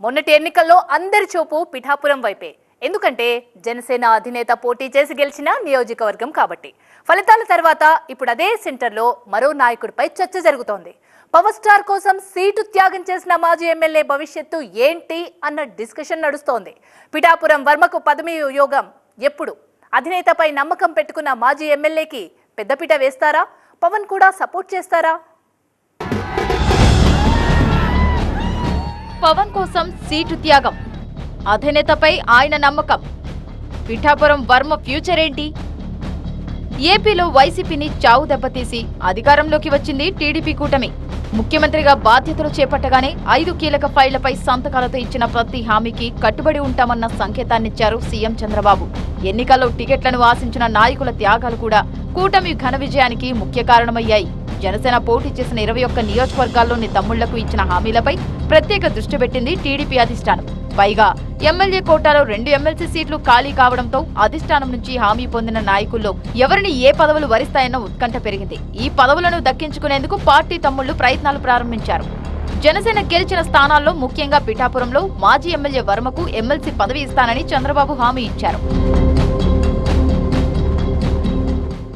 మొన్నటి ఎన్నికల్లో అందరి చూపు పిఠాపురం వైపే. ఎందుకంటే జనసేన అధినేత పోటీ చేసి గెలిచిన నియోజకవర్గం కాబట్టి. ఫలితాల తర్వాత ఇప్పుడు అదే సెంటర్లో మరో నాయకుడిపై చర్చ జరుగుతోంది. పవర్ స్టార్ కోసం సీటు త్యాగం చేసిన మాజీ ఎమ్మెల్యే భవిష్యత్తు ఏంటి అన్న డిస్కషన్ నడుస్తోంది. పిఠాపురం వర్మకు పదవి యోగం ఎప్పుడు? అధినేతపై నమ్మకం పెట్టుకున్న మాజీ ఎమ్మెల్యేకి పెద్దపీట వేస్తారా? పవన్ కూడా సపోర్ట్ చేస్తారా? పవన్ కోసం సీటు త్యాగం, అధినేతపై ఆయన నమ్మకం. పిఠాపురం వర్మ ఫ్యూచర్ ఏంటి? ఏపీలో వైసీపీని చావు దెబ్బతీసి అధికారంలోకి వచ్చింది టీడీపీ కూటమి. ముఖ్యమంత్రిగా బాధ్యతలు చేపట్టగానే 5 కీలక ఫైళ్లపై సంతకాలతో ఇచ్చిన ప్రతి హామీకి కట్టుబడి ఉంటామన్న సంకేతాన్నిచ్చారు సీఎం చంద్రబాబు. ఎన్నికల్లో టికెట్లను ఆశించిన నాయకుల త్యాగాలు కూడా కూటమి ఘన విజయానికి ముఖ్య కారణమయ్యాయి. జనసేన పోటీ చేసిన 21 నియోజకవర్గాల్లోని తమ్ముళ్లకు ఇచ్చిన హామీలపై ప్రత్యేక దృష్టి పెట్టింది టీడీపీ అధిష్టానం. పైగా ఎమ్మెల్యే కోటాలో 2 ఎమ్మెల్సీ సీట్లు ఖాళీ కావడంతో అధిష్టానం నుంచి హామీ పొందిన నాయకుల్లో ఎవరిని ఏ పదవులు వరిస్తాయన్న ఉత్కంఠ పెరిగింది. ఈ పదవులను దక్కించుకునేందుకు పార్టీ తమ్ముళ్లు ప్రయత్నాలు ప్రారంభించారు. జనసేన గెలిచిన స్థానాల్లో ముఖ్యంగా పిఠాపురంలో మాజీ ఎమ్మెల్యే వర్మకు ఎమ్మెల్సీ పదవి ఇస్తానని చంద్రబాబు హామీ ఇచ్చారు.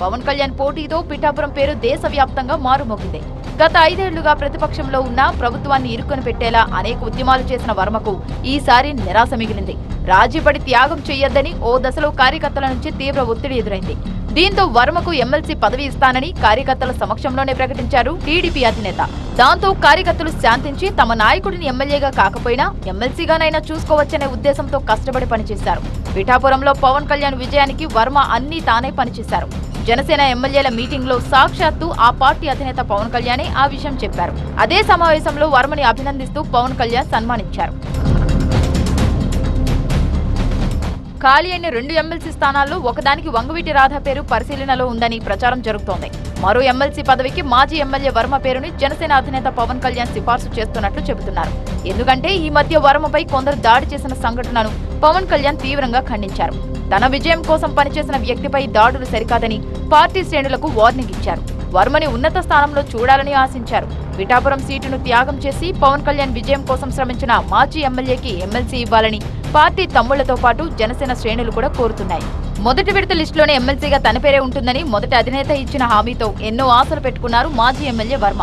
పవన్ కళ్యాణ్ పోటీతో పిఠాపురం పేరు దేశవ్యాప్తంగా మారుమోగింది. గత 5 ఏళ్లుగా ప్రతిపక్షంలో ఉన్న ప్రభుత్వాన్ని ఇరుక్కుని పెట్టేలా అనేక ఉద్యమాలు చేసిన వర్మకు ఈసారి నిరాశ మిగిలింది. రాజీపడి త్యాగం చేయొద్దని ఓ దశలో కార్యకర్తల నుంచి తీవ్ర ఒత్తిడి ఎదురైంది. దీంతో వర్మకు ఎమ్మెల్సీ పదవి ఇస్తానని కార్యకర్తల సమక్షంలోనే ప్రకటించారు టీడీపీ అధినేత. దాంతో కార్యకర్తలు శాంతించి తమ నాయకుడిని ఎమ్మెల్యేగా కాకపోయినా ఎమ్మెల్సీగానైనా చూసుకోవచ్చనే ఉద్దేశంతో కష్టపడి పనిచేశారు. పిఠాపురంలో పవన్ కళ్యాణ్ విజయానికి వర్మ అన్నీ తానే పనిచేశారు. జనసేన ఎమ్మెల్యేల మీటింగ్ లో సాక్షాత్తు ఆ పార్టీ అధినేత పవన్ కళ్యాణే ఆ విషయం చెప్పారు. అదే సమావేశంలో వర్మని అభినందిస్తూ పవన్ కళ్యాణ్ సన్మానించారు. ఖాళీ అయిన 2 ఎమ్మెల్సీ స్థానాల్లో ఒకదానికి వంగవీటి రాధా పేరు పరిశీలనలో ఉందని ప్రచారం జరుగుతోంది. మరో ఎమ్మెల్సీ పదవికి మాజీ ఎమ్మెల్యే వర్మ పేరుని జనసేన అధినేత పవన్ కళ్యాణ్ సిఫార్సు చేస్తున్నట్లు చెబుతున్నారు. ఎందుకంటే ఈ మధ్య వర్మపై కొందరు దాడి చేసిన సంఘటనను పవన్ కళ్యాణ్ తీవ్రంగా ఖండించారు. తన విజయం కోసం పనిచేసిన వ్యక్తిపై దాడులు సరికాదని పార్టీ శ్రేణులకు వార్నింగ్ ఇచ్చారు. వర్మని ఉన్నత స్థానంలో చూడాలని ఆశించారు. పిఠాపురం సీటును త్యాగం చేసి పవన్ కళ్యాణ్ విజయం కోసం శ్రమించిన మాజీ ఎమ్మెల్యేకి ఎమ్మెల్సీ ఇవ్వాలని పార్టీ తమ్ముళ్లతో పాటు జనసేన శ్రేణులు కూడా కోరుతున్నాయి. మొదటి విడత లిస్టులోనే ఎమ్మెల్సీగా తన పేరే ఉంటుందని మొదటి అధినేత ఇచ్చిన హామీతో ఎన్నో ఆశలు పెట్టుకున్నారు మాజీ ఎమ్మెల్యే వర్మ.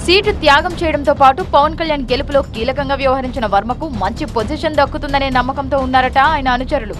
సీటు త్యాగం చేయడంతో పాటు పవన్ కళ్యాణ్ గెలుపులో కీలకంగా వ్యవహరించిన వర్మకు మంచి పొజిషన్ దక్కుతుందనే నమ్మకంతో ఉన్నారట ఆయన అనుచరులు.